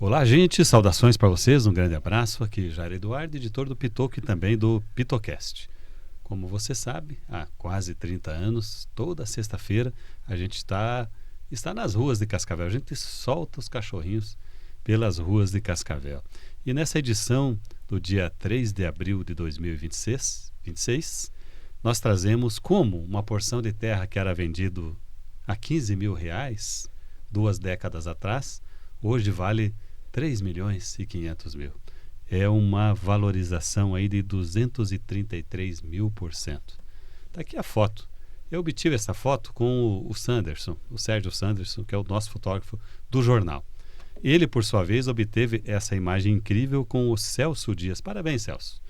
Olá, gente, saudações para vocês, um grande abraço. Aqui Jair Eduardo, editor do Pitoco e também do Pitocast. Como você sabe, há quase 30 anos, toda sexta-feira, a gente está nas ruas de Cascavel. A gente solta os cachorrinhos pelas ruas de Cascavel. E nessa edição do dia 3 de abril de 2026, nós trazemos como uma porção de terra que era vendido a 15 mil reais 2 décadas atrás, hoje vale 3 milhões e 500 mil. É uma valorização aí de 233 mil %. Está aqui a foto. Eu obtive essa foto com o Sanderson, o Sérgio Sanderson, que é o nosso fotógrafo do jornal. Ele, por sua vez, obteve essa imagem incrível com o Celso Dias. Parabéns, Celso.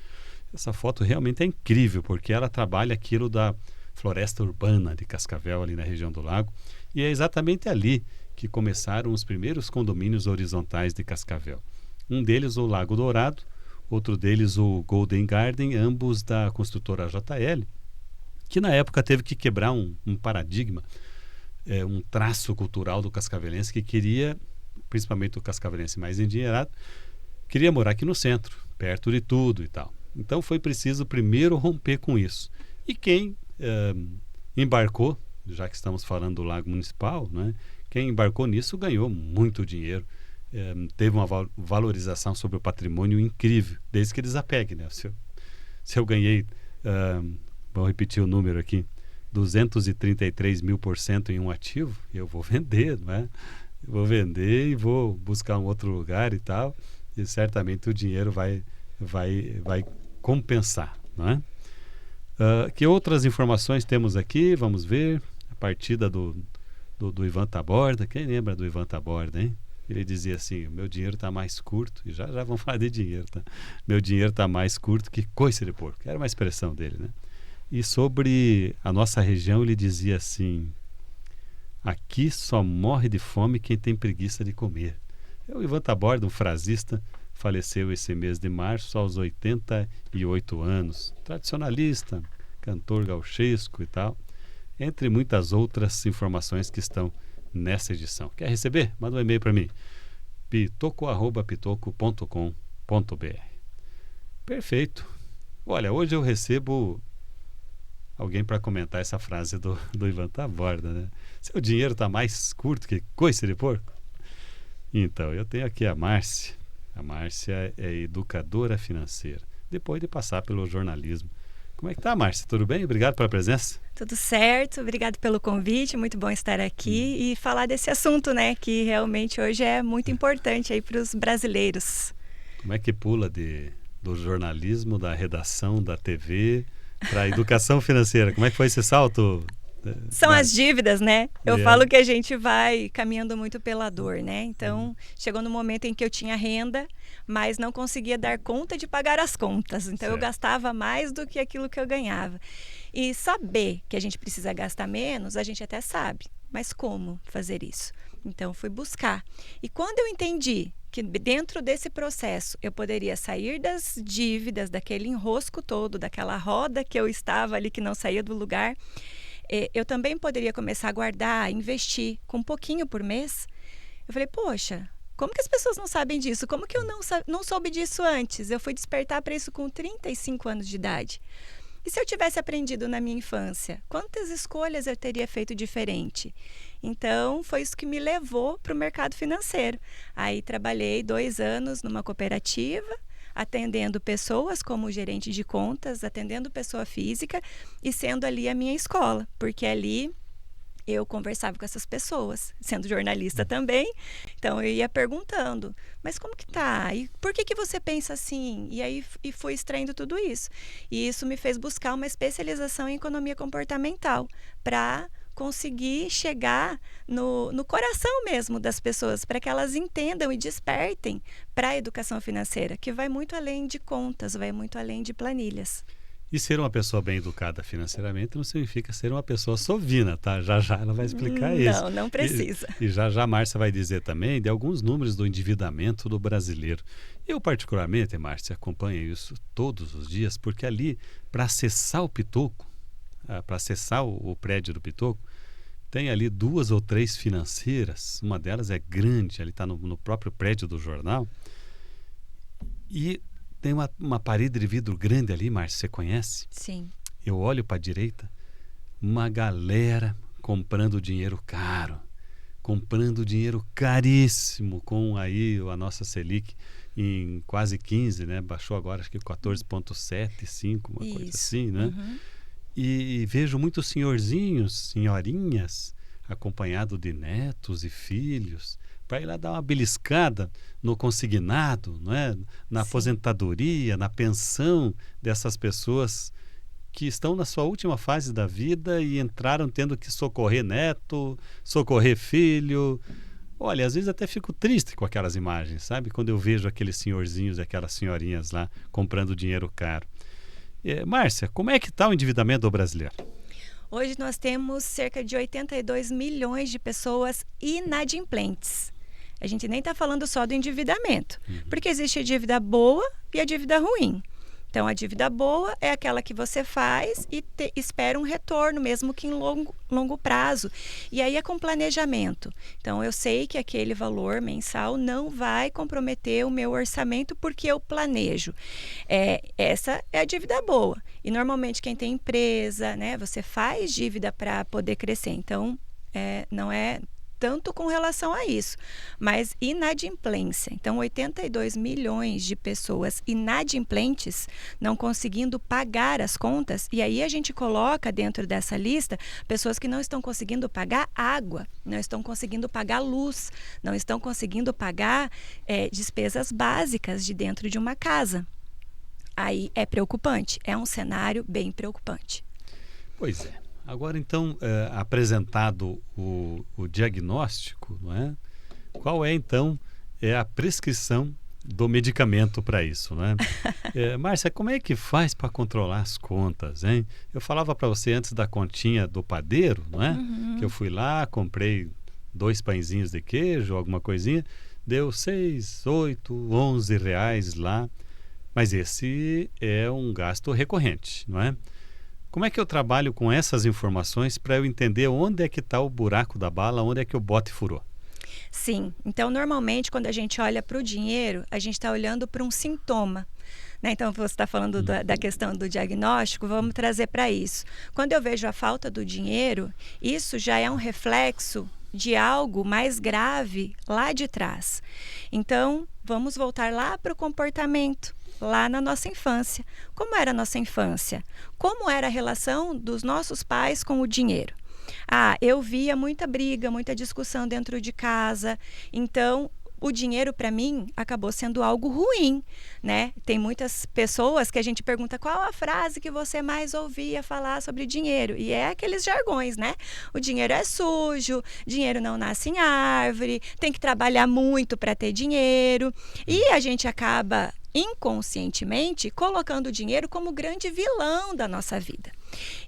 Essa foto realmente é incrível, porque ela trabalha aquilo da floresta urbana de Cascavel, ali na região do lago, e é exatamente ali que começaram os primeiros condomínios horizontais de Cascavel. Um deles o Lago Dourado, outro deles o Golden Garden, ambos da construtora JL, que na época teve que quebrar um paradigma, um traço cultural do cascavelense que queria, principalmente o cascavelense mais endinheirado, queria morar aqui no centro, perto de tudo e tal. Então foi preciso primeiro romper com isso. E quem embarcou, já que estamos falando do Lago Municipal, né, quem embarcou nisso ganhou muito dinheiro, teve uma valorização sobre o patrimônio incrível, desde que eles apeguem, né? Se eu ganhei, vou repetir o número aqui, 233 mil % em um ativo, eu vou vender, não é? Eu vou vender e vou buscar um outro lugar e tal, e certamente o dinheiro vai compensar, não é? Que outras informações temos aqui? Vamos ver. A partida do Ivan Taborda. Quem lembra do Ivan Taborda, hein? Ele dizia assim: meu dinheiro está mais curto, e já vamos falar de dinheiro, tá? Meu dinheiro está mais curto que coice de porco. Era uma expressão dele, né? E sobre a nossa região, ele dizia assim: aqui só morre de fome quem tem preguiça de comer. O Ivan Taborda, um frasista, faleceu esse mês de março aos 88 anos. Tradicionalista, cantor gauchesco e tal, entre muitas outras informações que estão nessa edição. Quer receber? Manda um e-mail para mim, pitoco@pitoco.com.br. Perfeito. Olha, hoje eu recebo alguém para comentar essa frase do Ivan Taborda, né? Seu dinheiro está mais curto que coice de porco? Então, eu tenho aqui a Márcia. A Márcia é educadora financeira, depois de passar pelo jornalismo. Como é que tá, Márcia? Tudo bem? Obrigado pela presença. Tudo certo, obrigado pelo convite, muito bom estar aqui e falar desse assunto, né, que realmente hoje é muito importante aí para os brasileiros. Como é que pula do jornalismo, da redação, da TV, para a educação financeira? Como é que foi esse salto? São as dívidas, né? Eu falo que a gente vai caminhando muito pela dor, né? Então, chegou no momento em que eu tinha renda, mas não conseguia dar conta de pagar as contas. Então, eu gastava mais do que aquilo que eu ganhava. E saber que a gente precisa gastar menos, a gente até sabe. Mas como fazer isso? Então, fui buscar. E quando eu entendi que dentro desse processo eu poderia sair das dívidas, daquele enrosco todo, daquela roda que eu estava ali que não saía do lugar, eu também poderia começar a guardar, investir com um pouquinho por mês. Eu falei, poxa, como que as pessoas não sabem disso? Como que eu não soube disso antes? Eu fui despertar para isso com 35 anos de idade. E se eu tivesse aprendido na minha infância, quantas escolhas eu teria feito diferente? Então, foi isso que me levou para o mercado financeiro. Aí, trabalhei 2 anos numa cooperativa, atendendo pessoas como gerente de contas, atendendo pessoa física e sendo ali a minha escola, porque ali eu conversava com essas pessoas, sendo jornalista também. Então eu ia perguntando, mas como que tá? E por que você pensa assim? E aí fui extraindo tudo isso. E isso me fez buscar uma especialização em economia comportamental para conseguir chegar no coração mesmo das pessoas, para que elas entendam e despertem para a educação financeira, que vai muito além de contas, vai muito além de planilhas. E ser uma pessoa bem educada financeiramente não significa ser uma pessoa sovina, tá? Já ela vai explicar isso. Não precisa. E já a Márcia vai dizer também de alguns números do endividamento do brasileiro. Eu particularmente, Márcia, acompanho isso todos os dias, porque ali, para acessar o Pitoco, para acessar o prédio do Pitoco, tem ali 2 ou 3 financeiras, uma delas é grande, ali está no próprio prédio do jornal, e tem uma parede de vidro grande ali, Márcia, você conhece? Sim. Eu olho para a direita, uma galera comprando dinheiro caro, comprando dinheiro caríssimo, com aí a nossa Selic em quase 15, né? Baixou agora, acho que 14,75, uma coisa assim, né? Uhum. E vejo muitos senhorzinhos, senhorinhas, acompanhado de netos e filhos, para ir lá dar uma beliscada no consignado, não é? Na Sim. aposentadoria, na pensão dessas pessoas que estão na sua última fase da vida e entraram tendo que socorrer neto, socorrer filho. Olha, às vezes até fico triste com aquelas imagens, sabe? Quando eu vejo aqueles senhorzinhos e aquelas senhorinhas lá comprando dinheiro caro. Márcia, como é que está o endividamento do brasileiro? Hoje nós temos cerca de 82 milhões de pessoas inadimplentes. A gente nem está falando só do endividamento, porque existe a dívida boa e a dívida ruim. Então, a dívida boa é aquela que você faz e espera um retorno, mesmo que em longo prazo. E aí é com planejamento. Então, eu sei que aquele valor mensal não vai comprometer o meu orçamento porque eu planejo. Essa é a dívida boa. E, normalmente, quem tem empresa, né, você faz dívida para poder crescer. Então, não é tanto com relação a isso, mas inadimplência. Então, 82 milhões de pessoas inadimplentes, não conseguindo pagar as contas, e aí a gente coloca dentro dessa lista pessoas que não estão conseguindo pagar água, não estão conseguindo pagar luz, não estão conseguindo pagar despesas básicas de dentro de uma casa. Aí é preocupante, é um cenário bem preocupante. Pois é. Agora, então, apresentado o diagnóstico, não é? Qual é, então, a prescrição do medicamento para isso, não é? Márcia, como é que faz para controlar as contas, hein? Eu falava para você antes da continha do padeiro, não é? Uhum. Que eu fui lá, comprei 2 pãezinhos de queijo, alguma coisinha, deu 6, 8, 11 reais lá. Mas esse é um gasto recorrente, não é? Como é que eu trabalho com essas informações para eu entender onde é que está o buraco da bala, onde é que o bote furou? Sim, então normalmente quando a gente olha para o dinheiro, a gente está olhando para um sintoma. Né? Então você está falando da questão do diagnóstico, vamos trazer para isso. Quando eu vejo a falta do dinheiro, isso já é um reflexo de algo mais grave lá de trás. Então, vamos voltar lá para o comportamento, lá na nossa infância. Como era a nossa infância? Como era a relação dos nossos pais com o dinheiro? Eu via muita briga, muita discussão dentro de casa, então o dinheiro para mim acabou sendo algo ruim, né? Tem muitas pessoas que a gente pergunta qual a frase que você mais ouvia falar sobre dinheiro, e é aqueles jargões, né? O dinheiro é sujo, dinheiro não nasce em árvore, tem que trabalhar muito para ter dinheiro, e a gente acaba inconscientemente colocando o dinheiro como grande vilão da nossa vida.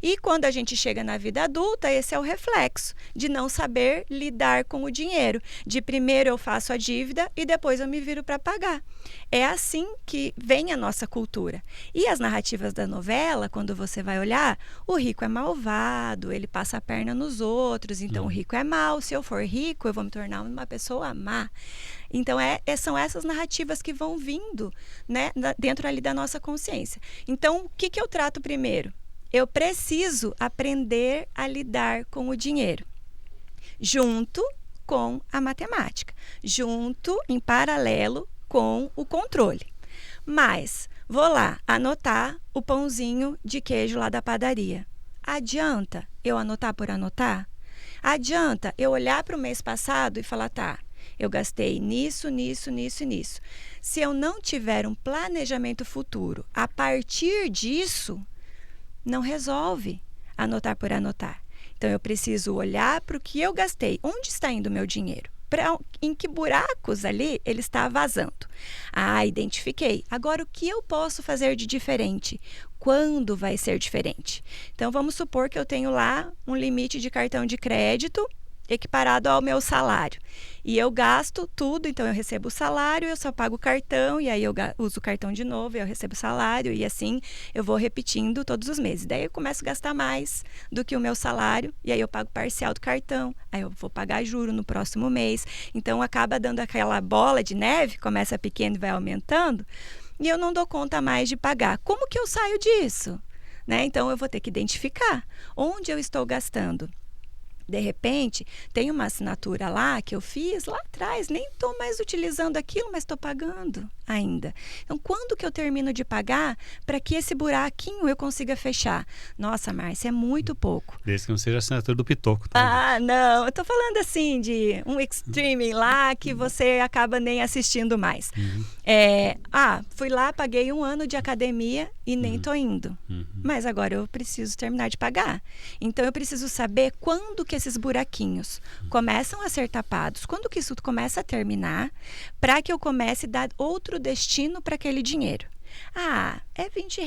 E quando a gente chega na vida adulta, esse é o reflexo de não saber lidar com o dinheiro. De primeiro eu faço a dívida e depois eu me viro para pagar. É assim que vem a nossa cultura. E as narrativas da novela, quando você vai olhar, o rico é malvado, ele passa a perna nos outros, então o rico é mau, se eu for rico eu vou me tornar uma pessoa má. Então são essas narrativas que vão vindo, né, dentro ali da nossa consciência. Então o que eu trato primeiro? Eu preciso aprender a lidar com o dinheiro, junto com a matemática, junto, em paralelo, com o controle. Mas vou lá anotar o pãozinho de queijo lá da padaria. Adianta eu anotar por anotar? Adianta eu olhar para o mês passado e falar, tá, eu gastei nisso, nisso, nisso e nisso. Se eu não tiver um planejamento futuro a partir disso, não resolve anotar por anotar. Então, eu preciso olhar para o que eu gastei. Onde está indo o meu dinheiro? Em que buracos ali ele está vazando? Identifiquei. Agora, o que eu posso fazer de diferente? Quando vai ser diferente? Então, vamos supor que eu tenho lá um limite de cartão de crédito equiparado ao meu salário. E eu gasto tudo, então eu recebo o salário, eu só pago o cartão, e aí eu uso o cartão de novo, eu recebo o salário, e assim eu vou repetindo todos os meses. Daí eu começo a gastar mais do que o meu salário, e aí eu pago parcial do cartão, aí eu vou pagar juro no próximo mês. Então acaba dando aquela bola de neve, começa pequeno e vai aumentando, e eu não dou conta mais de pagar. Como que eu saio disso? Né? Então eu vou ter que identificar onde eu estou gastando. De repente, tem uma assinatura lá que eu fiz lá atrás, nem estou mais utilizando aquilo, mas estou pagando ainda. Então, quando que eu termino de pagar para que esse buraquinho eu consiga fechar? Nossa, Márcia, é muito pouco. Desde que não seja a assinatura do Pitoco. Tá? Ah, não, eu estou falando assim de um streaming lá que você acaba nem assistindo mais. Fui lá, paguei 1 ano de academia e nem estou indo. Mas agora eu preciso terminar de pagar. Então, eu preciso saber quando que esses buraquinhos começam a ser tapados, quando que isso começa a terminar, para que eu comece a dar outro destino para aquele dinheiro. Ah, é R$20,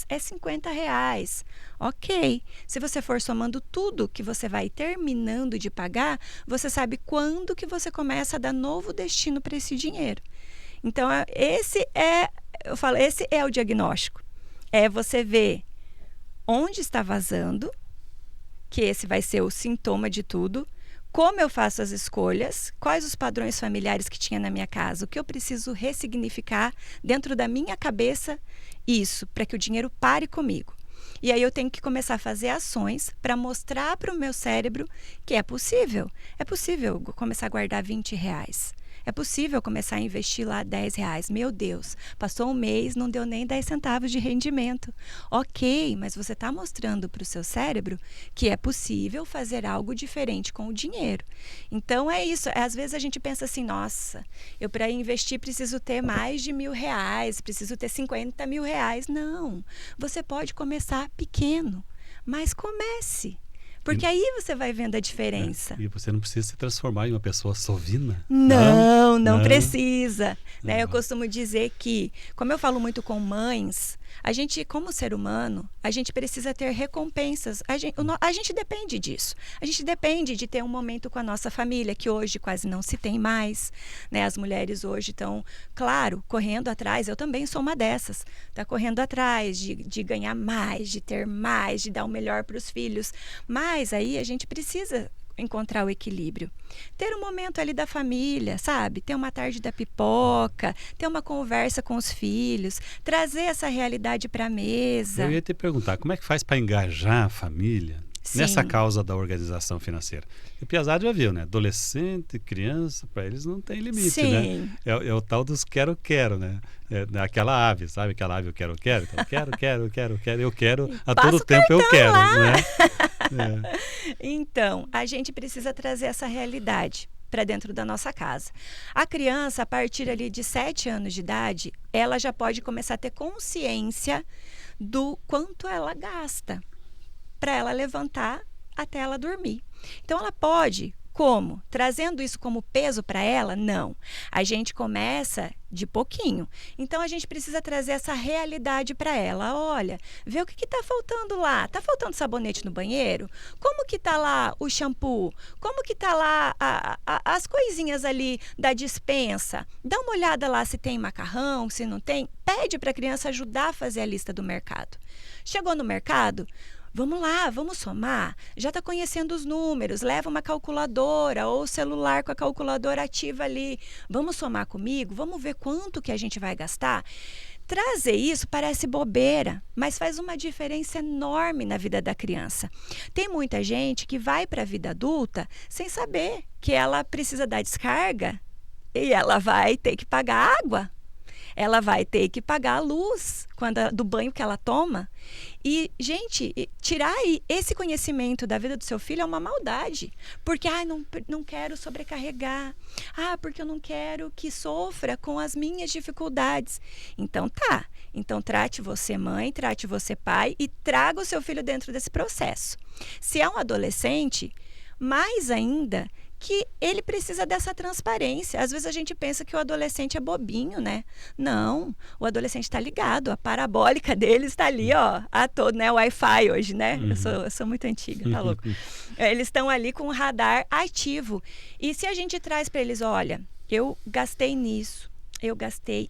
é R$50. Ok. Se você for somando tudo que você vai terminando de pagar, você sabe quando que você começa a dar novo destino para esse dinheiro. Então, esse é o diagnóstico. É você ver onde está vazando, que esse vai ser o sintoma de tudo, como eu faço as escolhas, quais os padrões familiares que tinha na minha casa, o que eu preciso ressignificar dentro da minha cabeça, isso, para que o dinheiro pare comigo. E aí eu tenho que começar a fazer ações para mostrar para o meu cérebro que é possível. É possível começar a guardar R$20. É possível começar a investir lá R$10. Meu Deus, passou um mês, não deu nem 10 centavos de rendimento. Ok, mas você está mostrando para o seu cérebro que é possível fazer algo diferente com o dinheiro. Então é isso. Às vezes a gente pensa assim, nossa, eu para investir preciso ter mais de R$1.000, preciso ter R$50 mil. Não, você pode começar pequeno, mas comece. Porque aí você vai vendo a diferença. E você não precisa se transformar em uma pessoa sovina. Não precisa. Né? Eu costumo dizer que, como eu falo muito com mães, a gente, como ser humano, a gente precisa ter recompensas. A gente depende disso. A gente depende de ter um momento com a nossa família, que hoje quase não se tem mais. Né? As mulheres hoje estão, claro, correndo atrás. Eu também sou uma dessas. Está correndo atrás de ganhar mais, de ter mais, de dar o melhor para os filhos. Mas aí a gente precisa encontrar o equilíbrio. Ter um momento ali da família, sabe? Ter uma tarde da pipoca, ter uma conversa com os filhos, trazer essa realidade para a mesa. Eu ia te perguntar, como é que faz para engajar a família nessa causa da organização financeira? E o Piazade já viu, né? Adolescente, criança, para eles não tem limite, né? É o tal dos quero, né? Aquela ave, sabe? Aquela ave, eu quero. Então, eu quero, a todo tempo eu quero, né? Então, a gente precisa trazer essa realidade para dentro da nossa casa. A criança, a partir ali de 7 anos de idade, ela já pode começar a ter consciência do quanto ela gasta para ela levantar até ela dormir. Então, ela pode, como? Trazendo isso como peso para ela? Não. A gente começa de pouquinho. Então, a gente precisa trazer essa realidade para ela. Olha, vê o que está faltando lá. Está faltando sabonete no banheiro? Como que está lá o shampoo? Como que está lá as coisinhas ali da despensa? Dá uma olhada lá se tem macarrão, se não tem. Pede para a criança ajudar a fazer a lista do mercado. Chegou no mercado? Vamos lá, vamos somar. Já está conhecendo os números, leva uma calculadora ou o celular com a calculadora ativa ali. Vamos somar comigo? Vamos ver quanto que a gente vai gastar? Trazer isso parece bobeira, mas faz uma diferença enorme na vida da criança. Tem muita gente que vai para a vida adulta sem saber que ela precisa dar descarga e ela vai ter que pagar água. Ela vai ter que pagar a luz do banho que ela toma. E, gente, tirar esse conhecimento da vida do seu filho é uma maldade. Porque, não quero sobrecarregar. Porque eu não quero que sofra com as minhas dificuldades. Então, tá. Então, trate você mãe, trate você pai e traga o seu filho dentro desse processo. Se é um adolescente, mais ainda que ele precisa dessa transparência. Às vezes a gente pensa que o adolescente é bobinho, né? Não, o adolescente está ligado, a parabólica dele está ali, ó, a todo, né? O Wi-Fi hoje, né? Eu sou muito antiga, tá louco? Eles estão ali com o radar ativo. E se a gente traz para eles, olha, eu gastei nisso,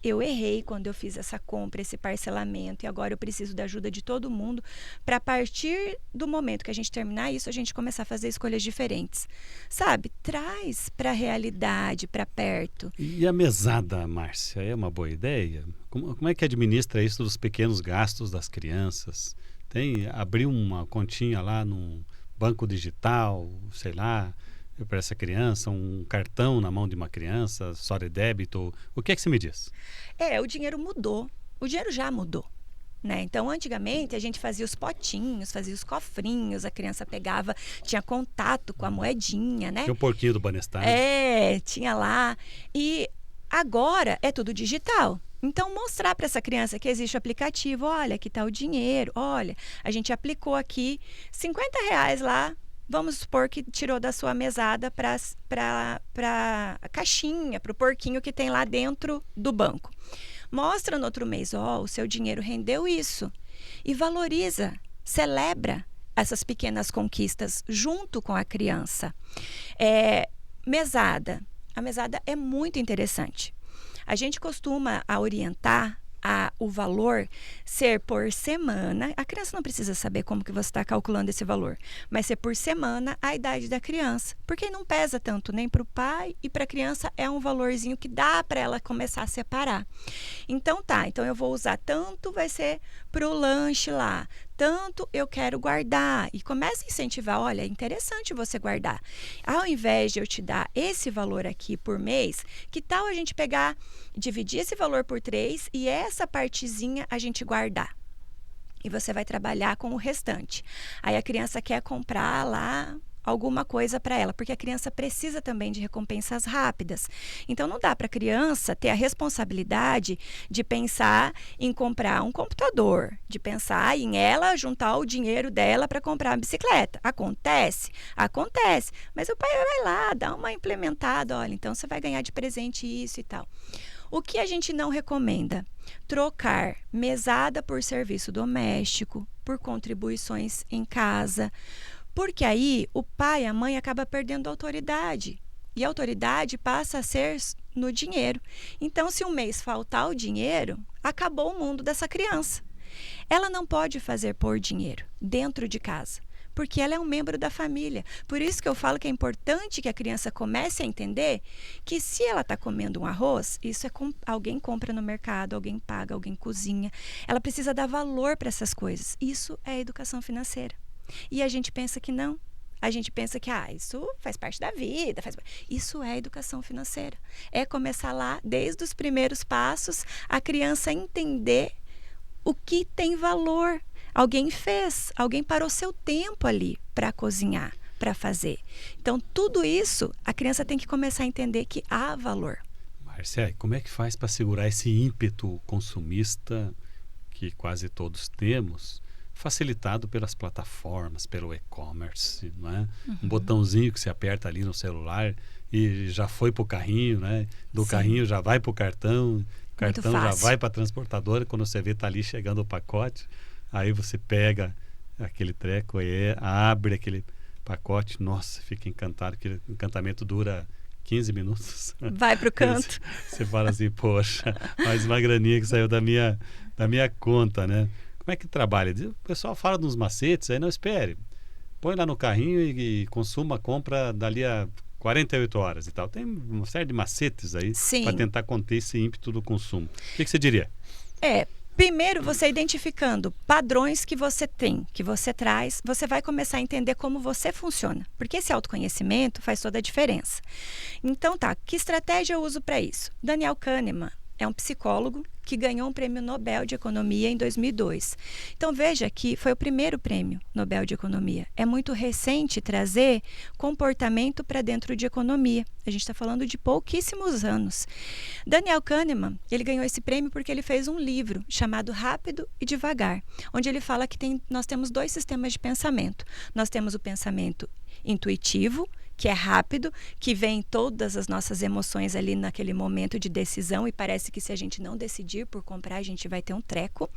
eu errei quando eu fiz essa compra, esse parcelamento, e agora eu preciso da ajuda de todo mundo para, a partir do momento que a gente terminar isso, a gente começar a fazer escolhas diferentes. Sabe? Traz para a realidade, para perto. E a mesada, Márcia, é uma boa ideia? Como é que administra isso dos pequenos gastos das crianças? Abrir uma continha lá num banco digital, sei lá, para essa criança, um cartão na mão de uma criança, só de débito, o que é que você me diz? O dinheiro mudou, o dinheiro já mudou, né? Então, antigamente, a gente fazia os potinhos, fazia os cofrinhos, a criança pegava, tinha contato com a moedinha, né? Tinha o porquinho do Banestar. Tinha lá, e agora é tudo digital. Então, mostrar para essa criança que existe o aplicativo, olha, aqui está o dinheiro, olha, a gente aplicou aqui R$50 lá, vamos supor que tirou da sua mesada para a caixinha, para o porquinho que tem lá dentro do banco. Mostra no outro mês, o seu dinheiro rendeu isso. E valoriza, celebra essas pequenas conquistas junto com a criança. Mesada. A mesada é muito interessante. A gente costuma orientar o valor ser por semana. A criança não precisa saber como que você está calculando esse valor, mas ser por semana a idade da criança, porque não pesa tanto nem para o pai e para a criança, é um valorzinho que dá para ela começar a separar. Então então eu vou usar tanto, vai ser para o lanche lá, tanto eu quero guardar, e começa a incentivar, olha, é interessante você guardar. Ao invés de eu te dar esse valor aqui por mês, que tal a gente dividir esse valor por 3 e essa partezinha a gente guardar? E você vai trabalhar com o restante. Aí a criança quer comprar lá alguma coisa para ela, porque a criança precisa também de recompensas rápidas. Então, não dá para a criança ter a responsabilidade de pensar em comprar um computador, de pensar em ela juntar o dinheiro dela para comprar uma bicicleta. Acontece, mas o pai vai lá, dá uma implementada, olha, então você vai ganhar de presente isso e tal. O que a gente não recomenda? Trocar mesada por serviço doméstico, por contribuições em casa, porque aí o pai e a mãe acabam perdendo autoridade. E a autoridade passa a ser no dinheiro. Então, se um mês faltar o dinheiro, acabou o mundo dessa criança. Ela não pode fazer por dinheiro dentro de casa, porque ela é um membro da família. Por isso que eu falo que é importante que a criança comece a entender que se ela está comendo um arroz, isso alguém compra no mercado, alguém paga, alguém cozinha. Ela precisa dar valor para essas coisas. Isso é educação financeira. E a gente pensa que não. A gente pensa que isso faz parte da vida. Isso é educação financeira. É começar lá, desde os primeiros passos, a criança entender o que tem valor. Alguém fez, alguém parou seu tempo ali para cozinhar, para fazer. Então, tudo isso, a criança tem que começar a entender que há valor. Márcia, como é que faz para segurar esse ímpeto consumista que quase todos temos, facilitado pelas plataformas, pelo e-commerce, não é? Um botãozinho que se aperta ali no celular e já foi para o carrinho, né? Do Sim. carrinho já vai para o cartão já vai para a transportadora, quando você vê está ali chegando o pacote, aí você pega aquele treco aí, abre aquele pacote, nossa, fica encantado, aquele encantamento dura 15 minutos. Vai para o canto. Você fala assim, poxa, mais uma graninha que saiu da minha conta, né? Como é que trabalha? O pessoal fala de uns macetes, aí não espere. Põe lá no carrinho e consuma, compra dali a 48 horas e tal. Tem uma série de macetes aí para tentar conter esse ímpeto do consumo. O que você diria? Primeiro, você identificando padrões que você tem, que você traz, você vai começar a entender como você funciona. Porque esse autoconhecimento faz toda a diferença. Então, que estratégia eu uso para isso? Daniel Kahneman é um psicólogo que ganhou um prêmio Nobel de Economia em 2002. Então, veja que foi o primeiro prêmio Nobel de Economia. É muito recente trazer comportamento para dentro de economia. A gente está falando de pouquíssimos anos. Daniel Kahneman, ele ganhou esse prêmio porque ele fez um livro chamado Rápido e Devagar, onde ele fala que nós temos 2 sistemas de pensamento. Nós temos o pensamento intuitivo, que é rápido, que vem todas as nossas emoções ali naquele momento de decisão e parece que se a gente não decidir por comprar, a gente vai ter um treco.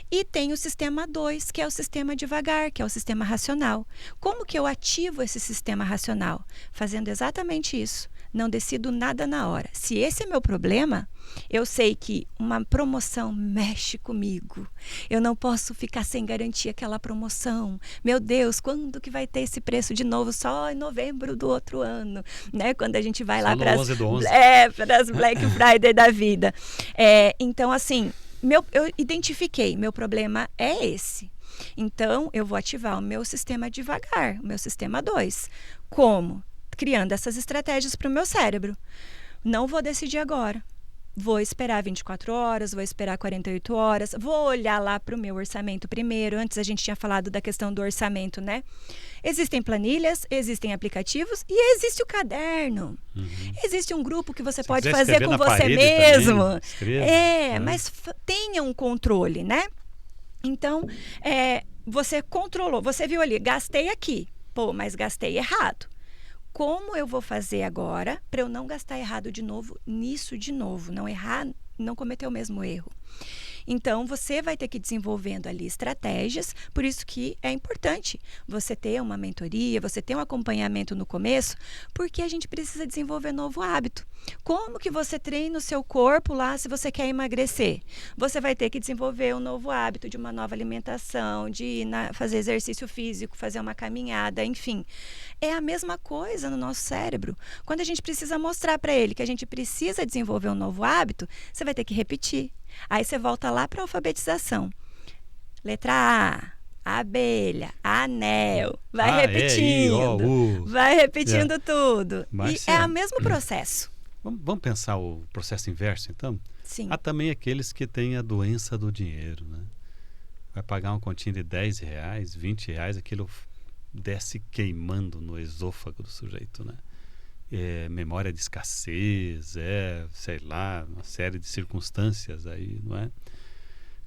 E tem o sistema 2, que é o sistema devagar, que é o sistema racional. Como que eu ativo esse sistema racional? Fazendo exatamente isso. Não decido nada na hora. Se esse é meu problema, eu sei que uma promoção mexe comigo. Eu não posso ficar sem garantir aquela promoção. Meu Deus, quando que vai ter esse preço de novo? Só em novembro do outro ano, né? Quando a gente vai lá para as Black Friday da vida. Então, assim, eu identifiquei, meu problema é esse. Então, eu vou ativar o meu sistema devagar, o meu sistema 2. Como? Criando essas estratégias para o meu cérebro. Não vou decidir agora. Vou esperar 24 horas, vou esperar 48 horas, vou olhar lá para o meu orçamento primeiro. Antes a gente tinha falado da questão do orçamento, né? Existem planilhas, existem aplicativos e existe o caderno. Existe um grupo que você pode fazer com você mesmo. Também, mas tenha um controle, né? Então, você controlou, você viu ali, gastei aqui. Pô, mas gastei errado. Como eu vou fazer agora para eu não gastar errado de novo nisso de novo, não errar, não cometer o mesmo erro? Então, você vai ter que ir desenvolvendo ali estratégias, por isso que é importante você ter uma mentoria, você ter um acompanhamento no começo, porque a gente precisa desenvolver novo hábito. Como que você treina o seu corpo lá se você quer emagrecer? Você vai ter que desenvolver um novo hábito de uma nova alimentação, de fazer exercício físico, fazer uma caminhada, enfim. É a mesma coisa no nosso cérebro. Quando a gente precisa mostrar para ele que a gente precisa desenvolver um novo hábito, você vai ter que repetir. Aí você volta lá para a alfabetização. Letra A, abelha, anel, vai repetindo, vai repetindo tudo. Mas, e é o mesmo processo. Vamos pensar o processo inverso, então? Sim. Há também aqueles que têm a doença do dinheiro, né? Vai pagar uma continha de R$10, R$20, aquilo desce queimando no esôfago do sujeito, né? Memória de escassez, sei lá, uma série de circunstâncias aí, não é?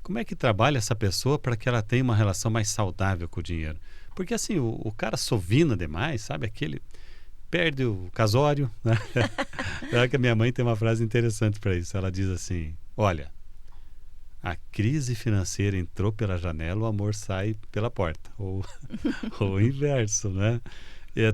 Como é que trabalha essa pessoa para que ela tenha uma relação mais saudável com o dinheiro? Porque assim, o cara sovina demais, sabe? Aquele perde o casório, né? Que a minha mãe tem uma frase interessante para isso. Ela diz assim, olha, a crise financeira entrou pela janela, o amor sai pela porta. Ou o inverso, né?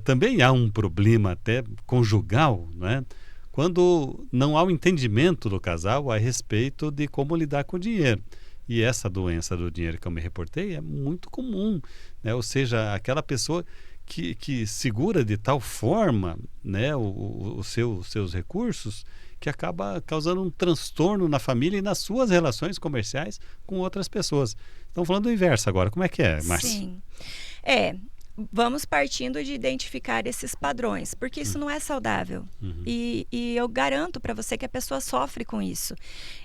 Também há um problema até conjugal, né? Quando não há o entendimento do casal a respeito de como lidar com o dinheiro. E essa doença do dinheiro que eu me reportei é muito comum, né? Ou seja, aquela pessoa que segura de tal forma, né, os seus recursos, que acaba causando um transtorno na família e nas suas relações comerciais com outras pessoas. Estamos falando do inverso agora. Como é que é, Márcia? Sim. Vamos partindo de identificar esses padrões, porque isso não é saudável. E eu garanto para você que a pessoa sofre com isso.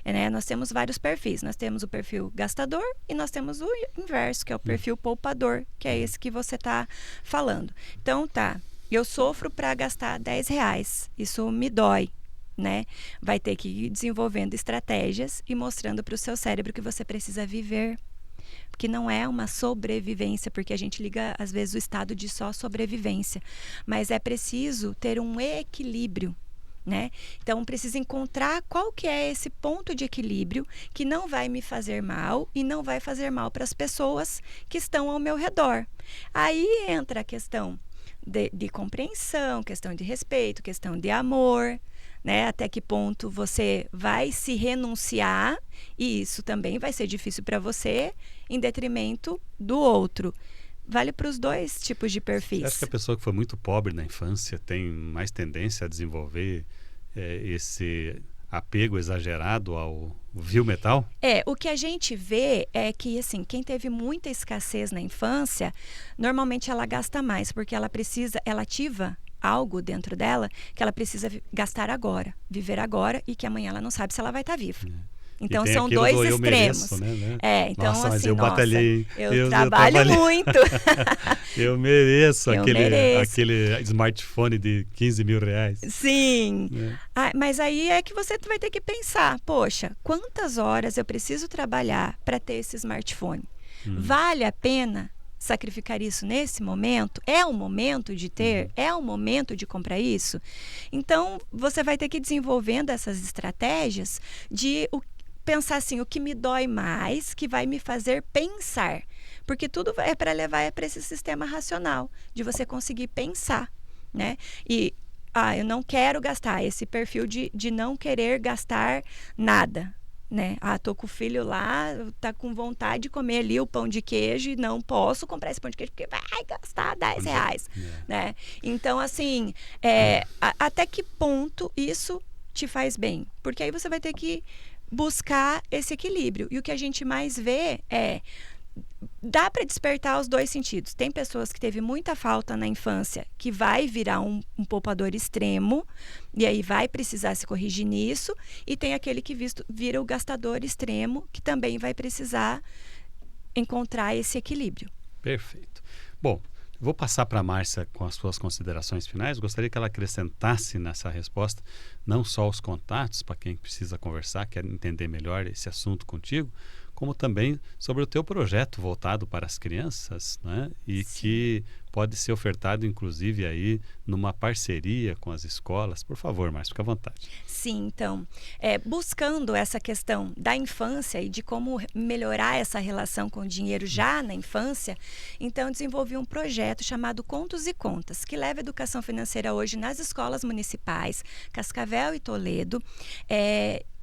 Né? Nós temos vários perfis. Nós temos o perfil gastador e nós temos o inverso, que é o perfil poupador, que é esse que você está falando. Então, eu sofro para gastar R$10. Isso me dói. Né? Vai ter que ir desenvolvendo estratégias e mostrando para o seu cérebro que você precisa viver. Porque não é uma sobrevivência, porque a gente liga, às vezes, o estado de só sobrevivência. Mas é preciso ter um equilíbrio, né? Então, preciso encontrar qual que é esse ponto de equilíbrio que não vai me fazer mal e não vai fazer mal para as pessoas que estão ao meu redor. Aí entra a questão de compreensão, questão de respeito, questão de amor, né? Até que ponto você vai se renunciar, e isso também vai ser difícil para você, em detrimento do outro. Vale para os dois tipos de perfis. Acho que a pessoa que foi muito pobre na infância tem mais tendência a desenvolver esse apego exagerado ao vil metal? O que a gente vê é que, assim, quem teve muita escassez na infância, normalmente ela gasta mais, porque ela ativa algo dentro dela que ela precisa gastar agora, viver agora, e que amanhã ela não sabe se ela vai estar viva. Então são dois extremos. Eu mereço, né? Então nossa, assim, mas eu batalhei. Eu trabalho muito. Eu mereço aquele smartphone de R$15.000. Sim. Mas aí é que você vai ter que pensar, poxa, quantas horas eu preciso trabalhar para ter esse smartphone? Vale a pena sacrificar isso nesse momento? É o momento de ter? É o momento de comprar isso? Então, você vai ter que ir desenvolvendo essas estratégias de pensar assim, o que me dói mais, que vai me fazer pensar. Porque tudo é para levar para esse sistema racional, de você conseguir pensar, né? E, eu não quero gastar, esse perfil de não querer gastar nada, né? Tô com o filho lá, tá com vontade de comer ali o pão de queijo e não posso comprar esse pão de queijo porque vai gastar R$10, né? Então, assim, até que ponto isso te faz bem? Porque aí você vai ter que buscar esse equilíbrio. E o que a gente mais vê dá para despertar os dois sentidos. Tem pessoas que teve muita falta na infância, que vai virar um poupador extremo, e aí vai precisar se corrigir nisso, e tem aquele que vira o gastador extremo, que também vai precisar encontrar esse equilíbrio. Perfeito. Bom, vou passar para a Márcia com as suas considerações finais. Gostaria que ela acrescentasse nessa resposta não só os contatos para quem precisa conversar, quer entender melhor esse assunto contigo, como também sobre o teu projeto voltado para as crianças, né? E Sim. que pode ser ofertado, inclusive, aí numa parceria com as escolas. Por favor, Márcia, fica à vontade. Sim, então, buscando essa questão da infância e de como melhorar essa relação com o dinheiro já na infância, então desenvolvi um projeto chamado Contos e Contas, que leva educação financeira hoje nas escolas municipais, Cascavel e Toledo,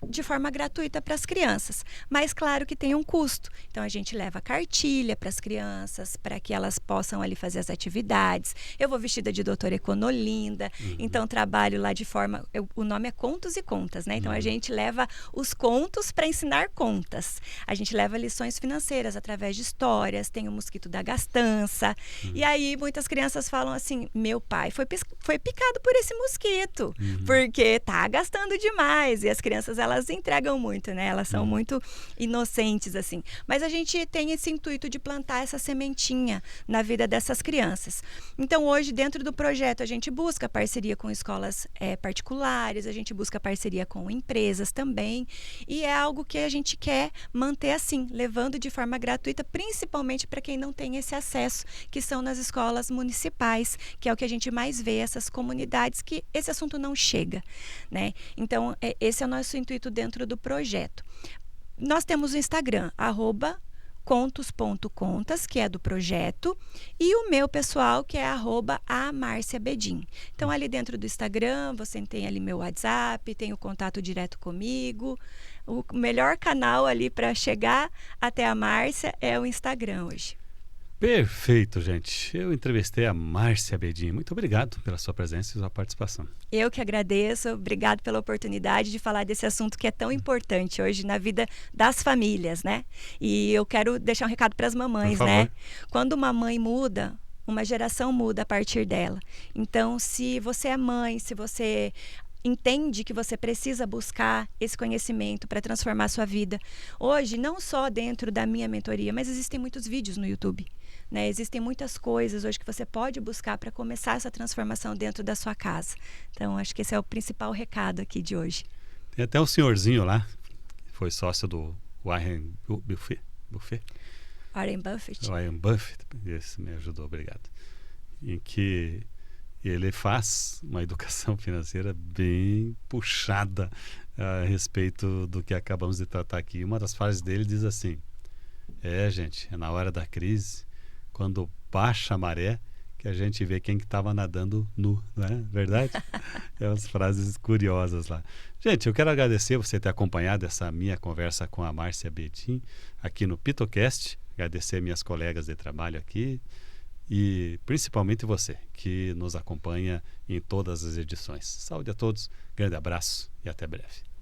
de forma gratuita para as crianças, mas claro que tem um custo. Então a gente leva cartilha para as crianças, para que elas possam ali fazer as atividades. Eu vou vestida de doutora Econolinda, então trabalho lá de forma, o nome é Contos e Contas, né? Então a gente leva os contos para ensinar contas. A gente leva lições financeiras através de histórias, tem o mosquito da gastança. E aí muitas crianças falam assim: meu pai foi picado por esse mosquito, porque tá gastando demais. E as crianças, elas entregam muito, né? Elas são muito inocentes, assim. Mas a gente tem esse intuito de plantar essa sementinha na vida dessas crianças. Então, hoje, dentro do projeto, a gente busca parceria com escolas particulares, a gente busca parceria com empresas também, e é algo que a gente quer manter assim, levando de forma gratuita, principalmente para quem não tem esse acesso, que são nas escolas municipais, que é o que a gente mais vê, essas comunidades que esse assunto não chega, né? Então, esse é o nosso intuito dentro do projeto. Nós temos o Instagram, @contos.contas, que é do projeto, e o meu pessoal, que é @amarciabedim. Então, ali dentro do Instagram, você tem ali meu WhatsApp, tem o contato direto comigo. O melhor canal ali para chegar até a Márcia é o Instagram hoje. Perfeito, gente. Eu entrevistei a Márcia Bedim. Muito obrigado pela sua presença e sua participação. Eu que agradeço. Obrigado pela oportunidade de falar desse assunto que é tão importante hoje na vida das famílias, né? E eu quero deixar um recado para as mamães, né? Quando uma mãe muda, uma geração muda a partir dela. Então, se você é mãe, se você entende que você precisa buscar esse conhecimento para transformar a sua vida. Hoje, não só dentro da minha mentoria, mas existem muitos vídeos no YouTube, né? Existem muitas coisas hoje que você pode buscar para começar essa transformação dentro da sua casa. Então, acho que esse é o principal recado aqui de hoje. Tem até um senhorzinho lá, que foi sócio do Warren Buffett. Warren Buffett. Warren Buffett, esse me ajudou, obrigado. Em que ele faz uma educação financeira bem puxada a respeito do que acabamos de tratar aqui. Uma das frases dele diz assim: gente, é na hora da crise, quando baixa a maré, que a gente vê quem que estava nadando nu, não é verdade? É umas frases curiosas lá. Gente, eu quero agradecer você ter acompanhado essa minha conversa com a Márcia Bedim aqui no PitoCast, agradecer minhas colegas de trabalho aqui, e principalmente você que nos acompanha em todas as edições. Saúde a todos, grande abraço e até breve.